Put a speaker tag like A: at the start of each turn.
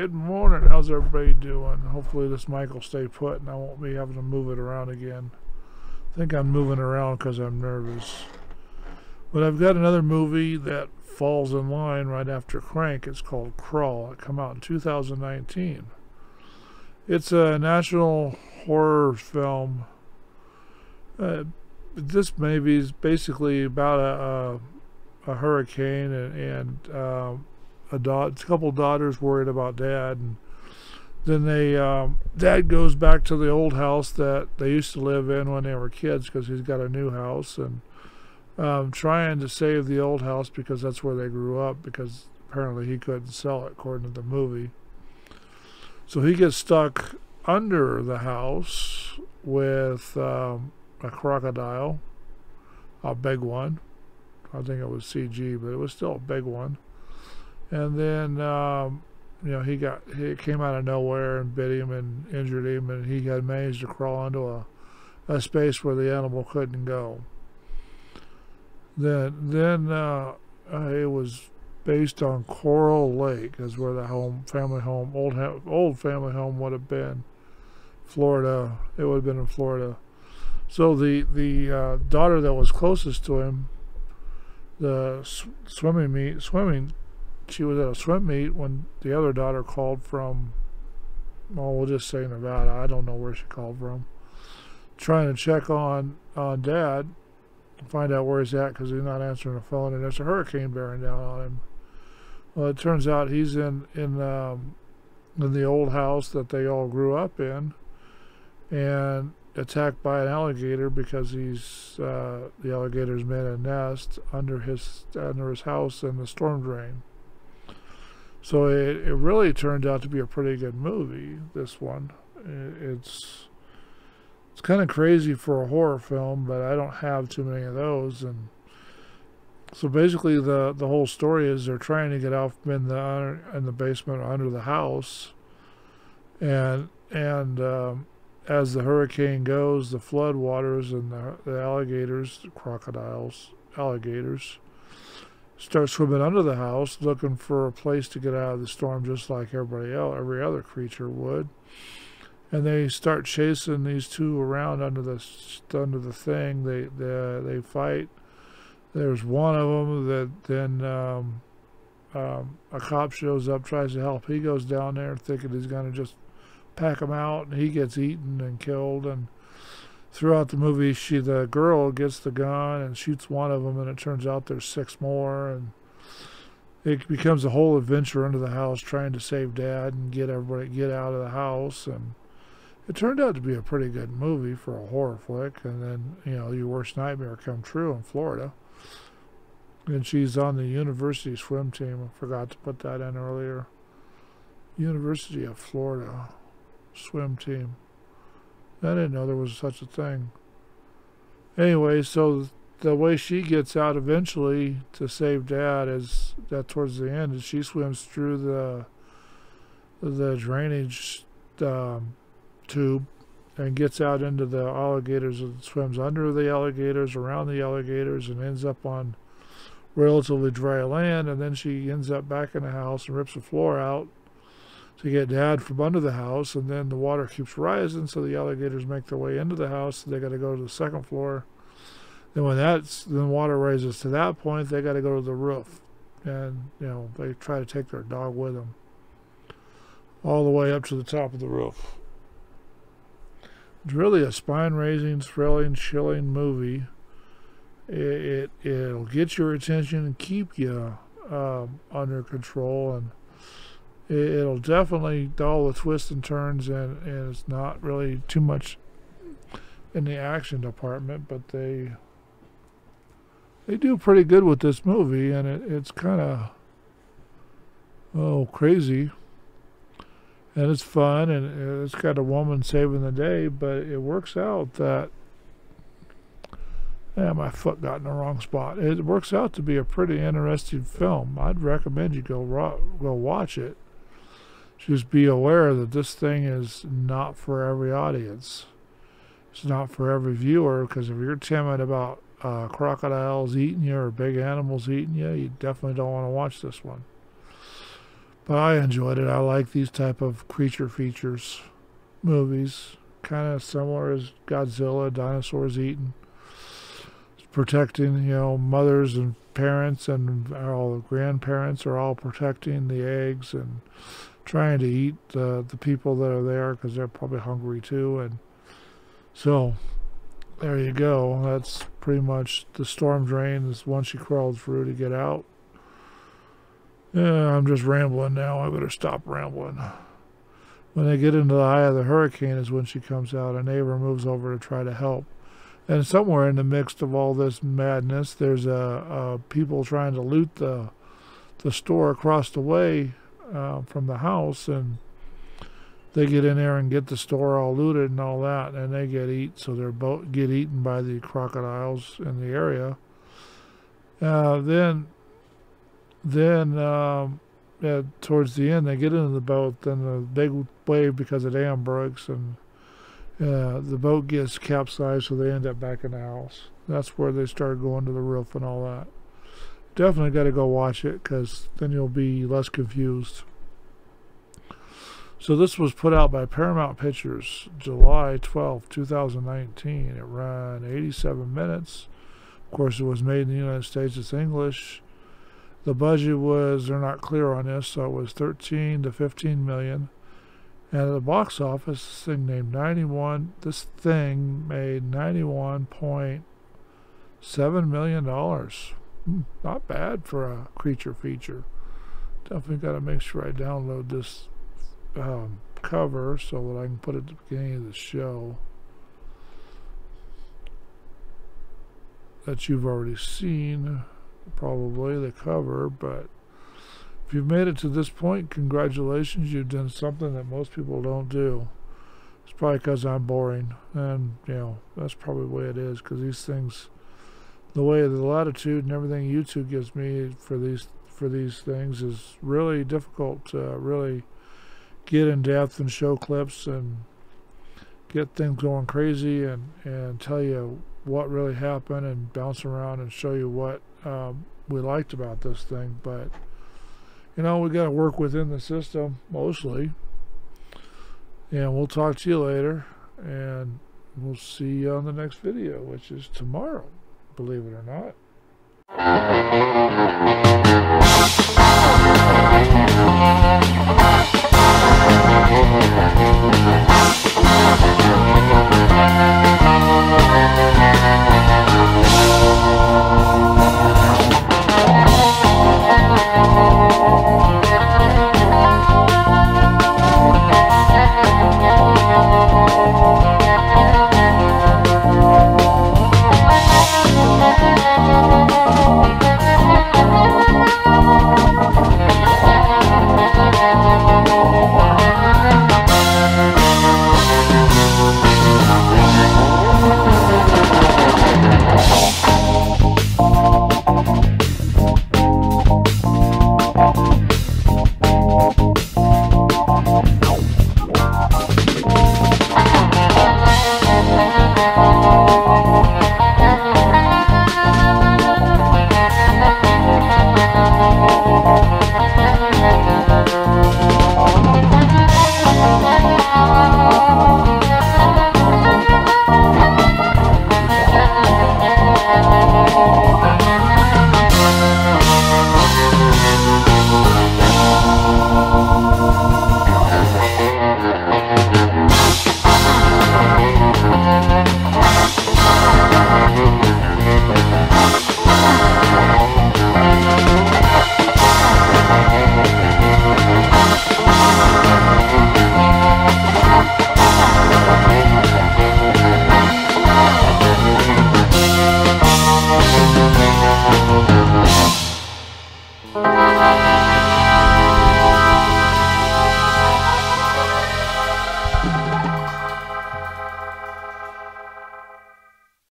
A: Good morning. How's everybody doing? Hopefully this mic will stay put and I won't be having to move it around again. I think I'm moving around because I'm nervous. But I've got another movie that falls in line right after Crank. It's called Crawl. It came out in 2019. It's a national horror film. This movie is basically about a hurricane and a couple daughters worried about dad, and then dad goes back to the old house that they used to live in when they were kids because he's got a new house, and trying to save the old house because that's where they grew up, because apparently he couldn't sell it according to the movie. So he gets stuck under the house with a crocodile, a big one. I think it was CG, but it was still a big one. And then he came out of nowhere and bit him and injured him, and he had managed to crawl into a space where the animal couldn't go. Then it was based on Coral Lake, is where the old family home would have been. Florida. It would have been in Florida. So the daughter that was closest to him, she was at a swim meet when the other daughter called from, well, we'll just say Nevada. I don't know where she called from. Trying to check on dad, find out where he's at because he's not answering the phone, and there's a hurricane bearing down on him. Well, it turns out he's in the old house that they all grew up in, and attacked by an alligator because the alligator's made a nest under his house in the storm drain. So it really turned out to be a pretty good movie, this one. It's kind of crazy for a horror film, but I don't have too many of those. And so basically the whole story is they're trying to get out in the basement under the house, and as the hurricane goes, the flood waters and the alligators, alligators, start swimming under the house, looking for a place to get out of the storm, just like every other creature would. And they start chasing these two around under the thing. They fight. There's one of them that then a cop shows up, tries to help. He goes down there thinking he's going to just pack him out, and he gets eaten and killed. And throughout the movie, the girl gets the gun and shoots one of them, and it turns out there's 6 more, and it becomes a whole adventure under the house trying to save dad and get out of the house. And it turned out to be a pretty good movie for a horror flick. And then your worst nightmare come true in Florida, and she's on the university swim team. I forgot to put that in earlier. University of Florida swim team. I didn't know there was such a thing. Anyway, so the way she gets out eventually to save dad is that towards the end, is she swims through the drainage tube and gets out into the alligators, and swims under the alligators, around the alligators, and ends up on relatively dry land. And then she ends up back in the house and rips the floor out to get dad from under the house, and then the water keeps rising, so the alligators make their way into the house. So they got to go to the second floor. Then when water rises to that point, they got to go to the roof, and they try to take their dog with them all the way up to the top of the roof. It's really a spine-raising, thrilling, chilling movie. It'll get your attention and keep you under control, and it'll definitely, all the twists and turns, and it's not really too much in the action department, but they do pretty good with this movie, and it's kind of crazy, and it's fun, and it's got a woman saving the day, but it works out that my foot got in the wrong spot. It works out to be a pretty interesting film. I'd recommend you go watch it. Just be aware that this thing is not for every audience. It's not for every viewer, because if you're timid about crocodiles eating you or big animals eating you, you definitely don't want to watch this one. But I enjoyed it. I like these type of creature features movies, kind of similar as Godzilla, dinosaurs eating, protecting, mothers and parents and all the grandparents are all protecting the eggs and trying to eat the people that are there because they're probably hungry too. And so there you go. That's pretty much the storm drain is one she crawled through to get out. Yeah, I'm just rambling now. I better stop rambling. When they get into the eye of the hurricane is when she comes out. A neighbor moves over to try to help. And somewhere in the midst of all this madness, there's people trying to loot the store across the way from the house, and they get in there and get the store all looted and all that, and they get eaten. So they're both get eaten by the crocodiles in the area. Then towards the end, they get into the boat. Then the big wave because the dam breaks, and the boat gets capsized, so they end up back in the house. That's where they start going to the roof and all that. Definitely got to go watch it, because then you'll be less confused. So this was put out by Paramount Pictures, July 12, 2019. It ran 87 minutes. Of course, it was made in the United States. It's English. The budget was, they're not clear on this, so it was 13 to 15 million. And at the box office, this thing made $91.7 million. Not bad for a creature feature. Definitely got to make sure I download this cover so that I can put it at the beginning of the show that you've already seen, probably the cover. But if you've made it to this point, congratulations, you've done something that most people don't do. It's probably because I'm boring, and that's probably the way it is, because these things, the way the latitude and everything YouTube gives me for these things is really difficult to really get in depth and show clips and get things going crazy and tell you what really happened and bounce around and show you what we liked about this thing. But we got to work within the system mostly. And we'll talk to you later, and we'll see you on the next video, which is tomorrow, believe it or not.